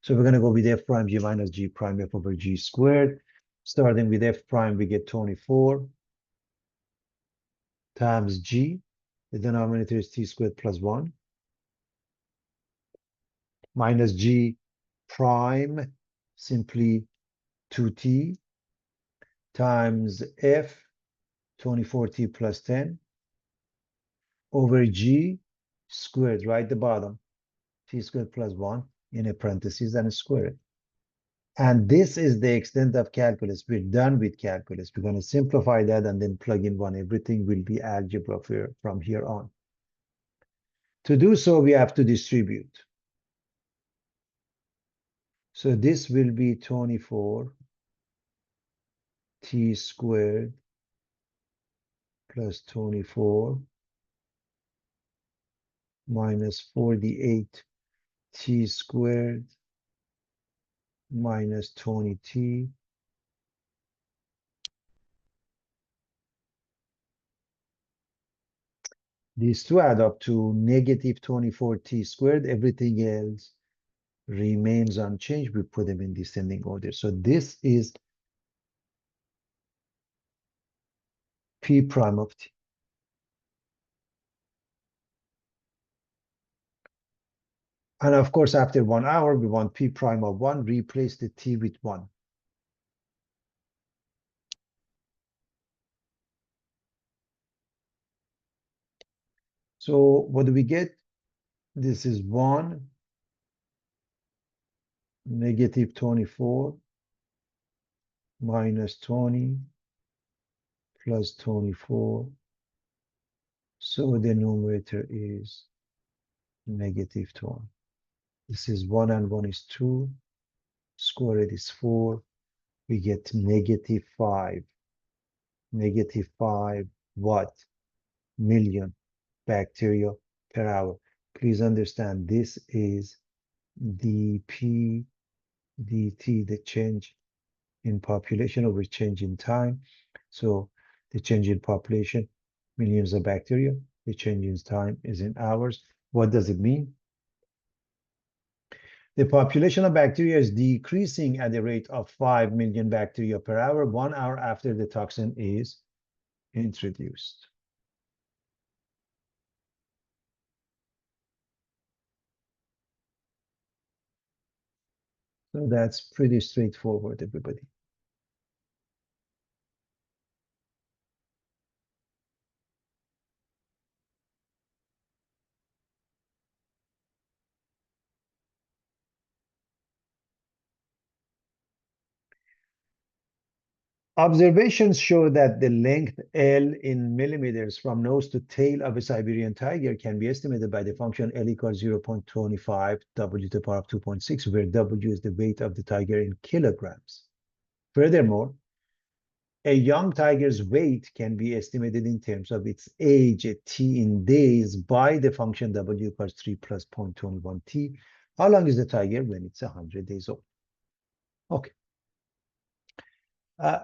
So we're going to go with f prime g minus g prime f over g squared. Starting with f prime, we get 24 times g. The denominator is t squared plus 1 minus g prime, simply 2t, times f, 24t plus 10, over g squared, right at the bottom, t squared plus 1 in a parentheses and square it. And this is the extent of calculus. We're done with calculus. We're going to simplify that and then plug in 1. Everything will be algebra from here on. To do so, we have to distribute. So this will be 24 t squared plus 24 minus 48 t squared minus 20t these two add up to negative 24t squared. Everything else remains unchanged. We put them in descending order. So this is p prime of t. And of course, after 1 hour, we want p prime of 1. Replace the t with 1. So what do we get? This is 1, negative 24, minus 20, plus 24. So the numerator is negative 20. This is 1 and 1 is 2. Square root is 4. We get negative 5. Negative 5 what? Million bacteria per hour. Please understand this is dp dt, the change in population over change in time. So the change in population, millions of bacteria. The change in time is in hours. What does it mean? The population of bacteria is decreasing at the rate of 5 million bacteria per hour, 1 hour after the toxin is introduced. So that's pretty straightforward, everybody. Observations show that the length L in millimeters from nose to tail of a Siberian tiger can be estimated by the function L equals 0.25 W to the power of 2.6, where W is the weight of the tiger in kilograms. Furthermore, a young tiger's weight can be estimated in terms of its age at t in days by the function W equals 3 plus 0.21 t. How long is the tiger when it's 100 days old? Okay.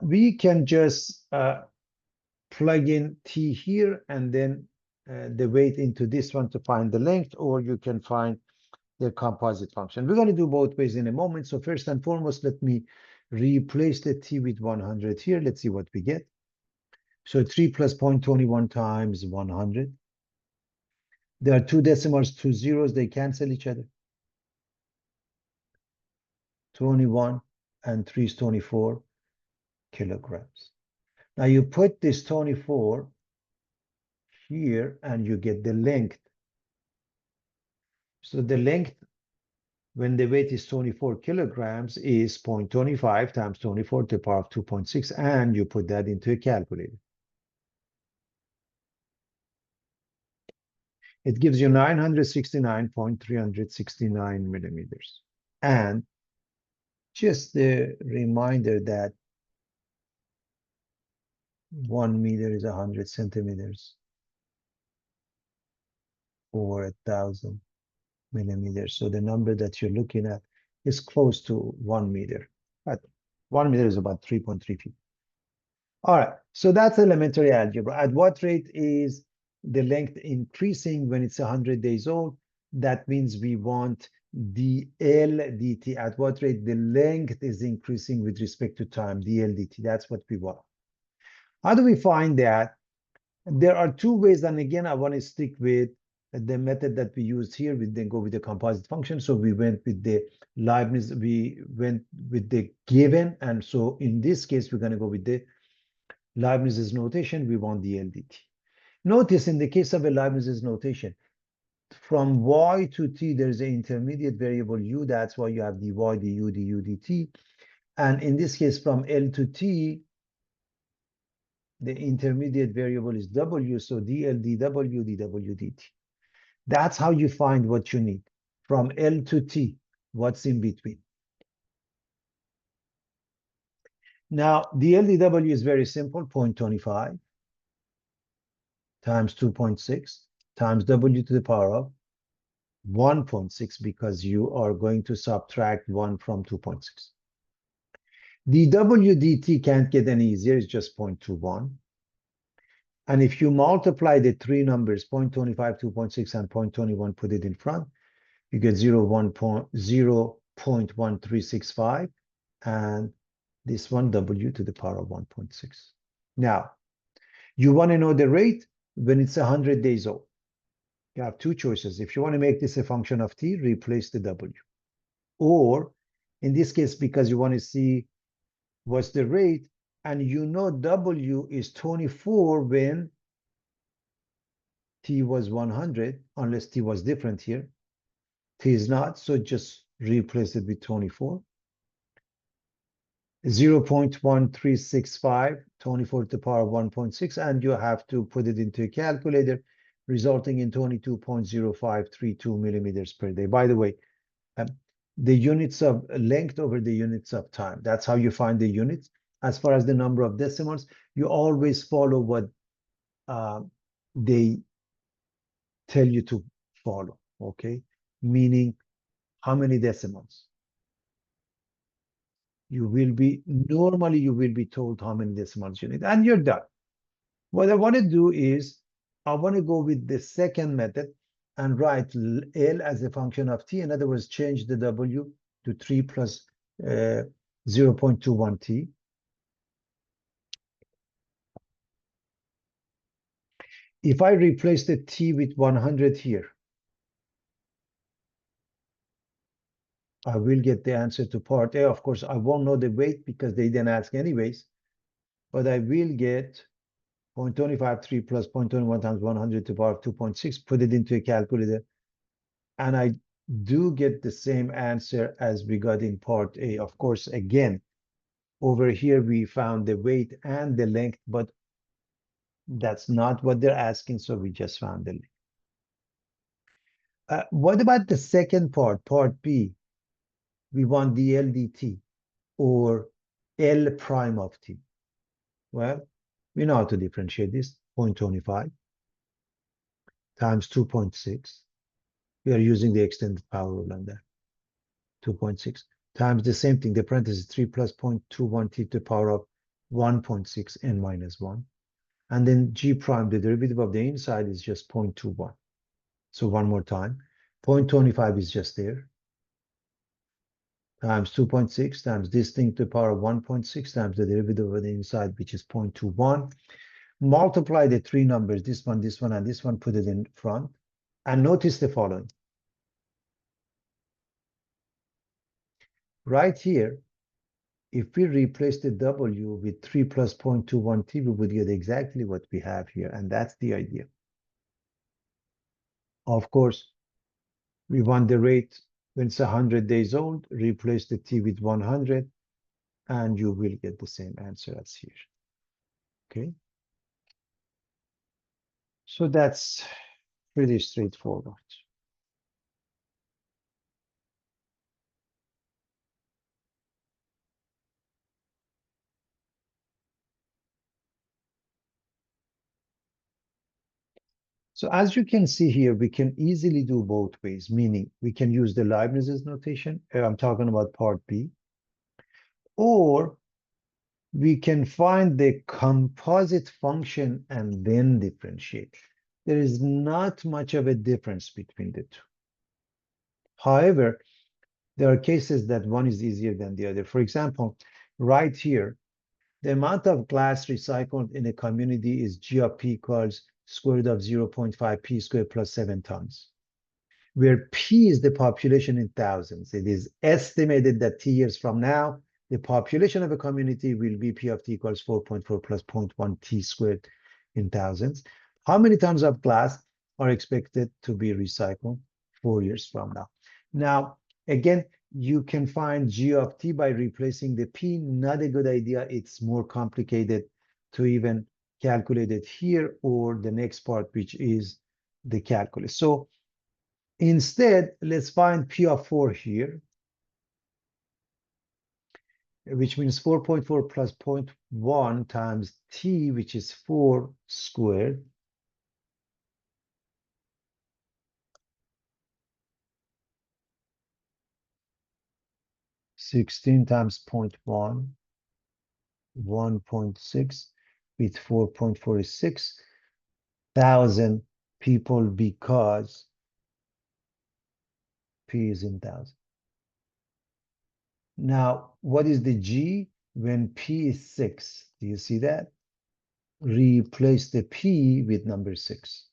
We can just plug in t here and then the weight into this one to find the length, or you can find the composite function. We're going to do both ways in a moment. So first and foremost, let me replace the t with 100 here. Let's see what we get. So 3 plus 0.21 times 100. There are 2 decimals, 2 zeros. They cancel each other. 21 and 3 is 24 kilograms. Now you put this 24 here and you get the length. So the length when the weight is 24 kilograms is 0.25 times 24 to the power of 2.6, and you put that into a calculator. It gives you 969.369 millimeters. And just a reminder that 1 meter is 100 centimeters or 1,000 millimeters. So the number that you're looking at is close to 1 meter. But 1 meter is about 3.3 feet. All right, so that's elementary algebra. At what rate is the length increasing when it's 100 days old. That means we want dl dt. At what rate the length is increasing with respect to time, dl dt. That's what we want. How do we find that? There are two ways, and again, I want to stick with the method that we used here. We then go with the composite function. So we went with the Leibniz, we went with the given, and so in this case, we're going to go with the Leibniz's notation. We want the LDT. Notice in the case of a Leibniz's notation, from y to t, there's an intermediate variable u. That's why you have dy, du, du, dt. And in this case, from L to t, the intermediate variable is w, so dl, dw, dw, dt. That's how you find what you need. From L to t, what's in between. Now, dl, dw is very simple, 0.25 times 2.6 times w to the power of 1.6, because you are going to subtract 1 from 2.6. dw dt can't get any easier, it's just 0.21. And if you multiply the three numbers, 0.25, 2.6, and 0.21, put it in front, you get 0.1365, and this one, w to the power of 1.6. Now, you want to know the rate when it's 100 days old. You have two choices. If you want to make this a function of t, replace the w. Or, in this case, because you want to see what's the rate, and you know w is 24 when t was 100, unless t was different here. T is not, so just replace it with 24. 0.1365, 24 to the power of 1.6, and you have to put it into a calculator, resulting in 22.0532 millimeters per day. By the way, the units of length over the units of time. That's how you find the units. As far as the number of decimals, you always follow what they tell you to follow, okay? Meaning, how many decimals? Normally you will be told how many decimals you need, and you're done. What I want to do is, I want to go with the second method and write L as a function of t. In other words, change the w to 3 plus 0.21 t. If I replace the t with 100 here, I will get the answer to part A. Of course, I won't know the weight because they didn't ask anyways, but I will get 0.253 plus 0.21 times 100 to the power of 2.6, put it into a calculator, and I do get the same answer as we got in part A. Of course, again, over here we found the weight and the length, but that's not what they're asking, so we just found the length. What about the second part, part B? We want the LDT, or L prime of t. Well, we know how to differentiate this. 0.25 times 2.6. We are using the extended power rule on that. 2.6 times the same thing, the parenthesis 3 plus 0.21 t to the power of 1.6 n minus 1. And then g prime, the derivative of the inside, is just 0.21. So one more time, 0.25 is just there, times 2.6 times this thing to the power of 1.6 times the derivative of the inside, which is 0.21. Multiply the three numbers, this one, and this one, put it in front, and notice the following. Right here, if we replace the w with 3 plus 0.21 t, we would get exactly what we have here, and that's the idea. Of course, we want the rate when it's 100 days old, replace the t with 100, and you will get the same answer as here. Okay? So that's pretty straightforward. So as you can see here, we can easily do both ways, meaning we can use the Leibniz's notation. I'm talking about part B. Or we can find the composite function and then differentiate. there is not much of a difference between the two. However, there are cases that one is easier than the other. For example, right here, the amount of glass recycled in a community is G of P equals square root of 0.5 P squared plus 7 tons, where P is the population in thousands. It is estimated that T years from now, the population of a community will be P of T equals 4.4 plus 0.1 T squared in thousands. How many tons of glass are expected to be recycled 4 years from now? Now, again, you can find G of T by replacing the P. Not a good idea. It's more complicated to even calculate it here or the next part, which is the calculus. So instead, let's find P of 4 here, which means 4.4 plus 0.1 times T, which is 4 squared. Sixteen times 0.1, 1.6 with 4.46 thousand people because P is in thousand. Now, what is the G when P is 6? Do you see that? Replace the P with number 6.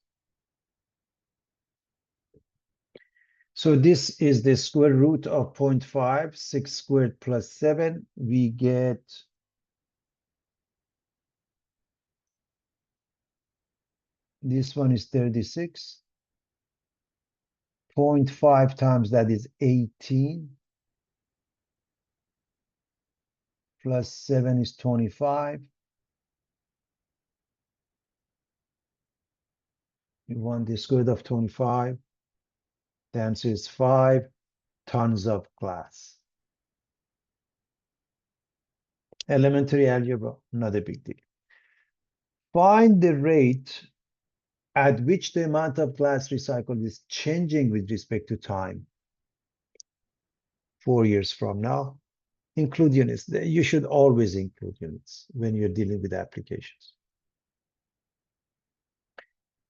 So this is the square root of 0.5, 6 squared plus 7. We get this one is 36. 0.5 times that is 18. Plus 7 is 25. We want the square root of 25. The answer is 5 tons of glass. Elementary algebra, not a big deal. Find the rate at which the amount of glass recycled is changing with respect to time 4 years from now. Include units. You should always include units when you're dealing with applications.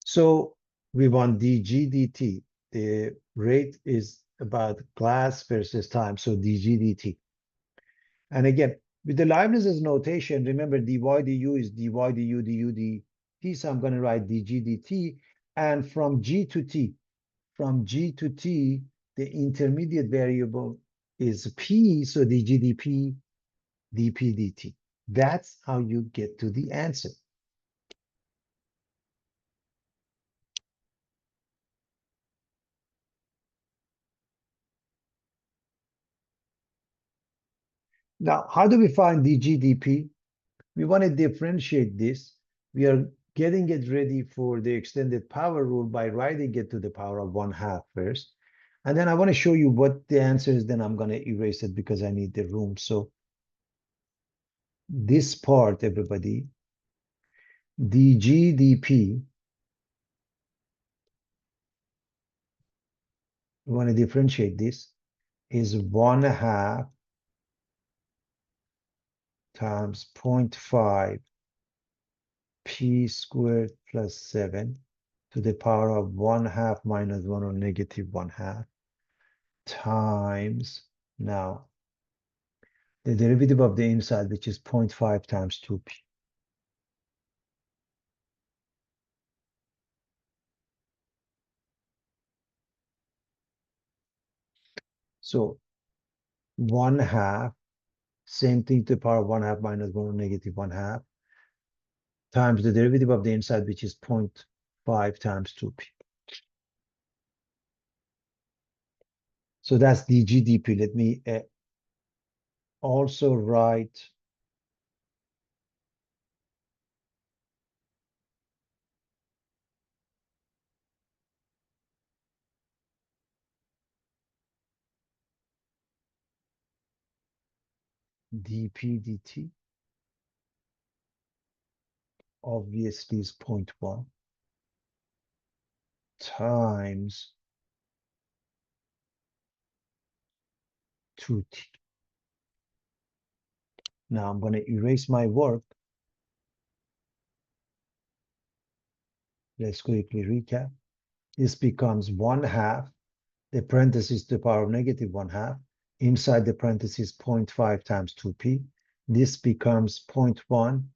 So we want dg dt. The rate is about glass versus time, so dg dt. And again, with the Leibniz's notation, remember dy du is dy du du dt, so I'm going to write dg dt. And from g to t, the intermediate variable is p, so dg dp, dp dt. That's how you get to the answer. Now, how do we find dg dp? We want to differentiate this. We are getting it ready for the extended power rule by writing it to the power of 1/2 first. And then I want to show you what the answer is. Then I'm going to erase it because I need the room. So this part, everybody, dg dp, we want to differentiate this, is 1/2 times 0.5 p squared plus 7 to the power of 1/2 minus 1 or negative 1/2 times, now, the derivative of the inside, which is 0.5 times 2p. So 1/2, same thing to the power of 1/2 minus 1 or negative 1/2 times the derivative of the inside, which is 0.5 times 2p. So that's dg dp. Let me also write dp dt. Obviously is 0.1 times 2t. Now I'm going to erase my work. Let's quickly recap. This becomes 1/2. The parenthesis to the power of negative 1/2. Inside the parenthesis, 0.5 times 2p. This becomes 0.1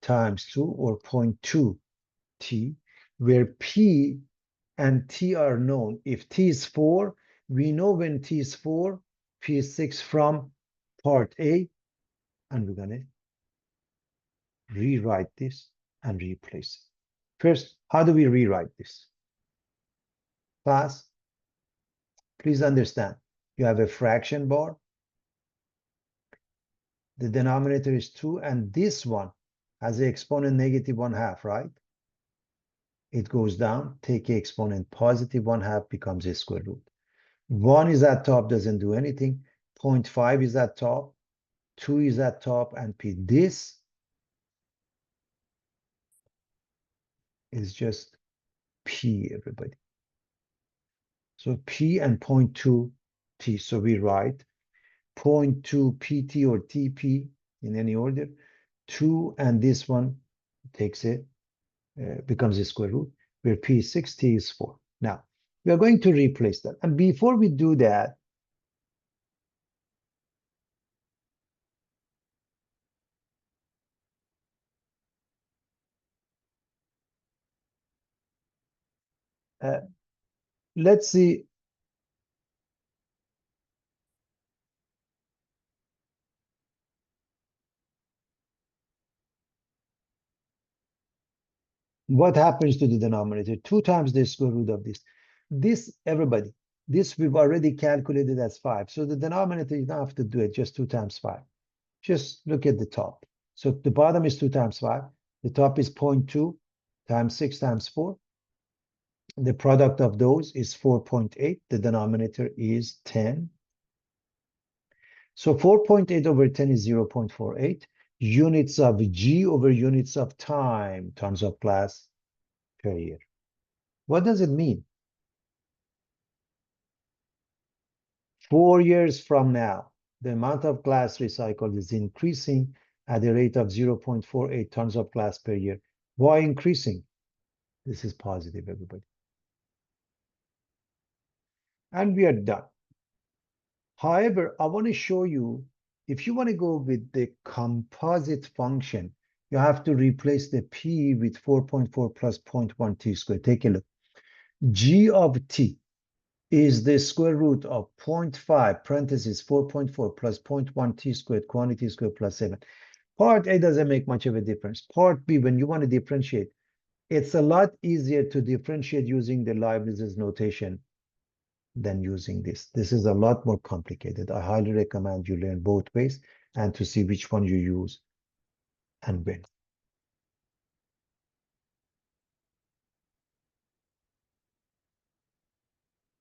times 2, or 0.2 t, where p and t are known. If t is 4, we know when t is 4, p is 6 from part A, and we're going to rewrite this and replace it. First, how do we rewrite this? Class, please understand, you have a fraction bar. The denominator is 2, and this one has an exponent negative 1/2, right? It goes down, take the exponent positive 1/2, becomes a square root. 1 is at top, doesn't do anything. 0.5 is at top, 2 is at top, and p. This is just p, everybody. So p and 0.2 t. So we write 0.2 pt or tp in any order. 2, and this one takes it, becomes a square root, where p is 6, t is 4. Now, we are going to replace that. And before we do that, let's see. What happens to the denominator? 2 times the square root of this. This, everybody, this we've already calculated as 5. So the denominator, you don't have to do it, just 2 times 5. Just look at the top. So the bottom is 2 times 5. The top is 0.2 times 6 times 4. The product of those is 4.8. The denominator is 10. So 4.8 over 10 is 0.48. Units of G over units of time, tons of glass per year. What does it mean? 4 years from now, the amount of glass recycled is increasing at a rate of 0.48 tons of glass per year. Why increasing? This is positive, everybody. And we are done. However, I want to show you, if you want to go with the composite function, you have to replace the p with 4.4 plus 0.1 t squared. Take a look. G of t is the square root of 0.5 parentheses 4.4 plus 0.1 t squared, quantity squared plus 7. Part A doesn't make much of a difference. Part B, when you want to differentiate, it's a lot easier to differentiate using the Leibniz's notation than using this. This is a lot more complicated. I highly recommend you learn both ways and to see which one you use and when.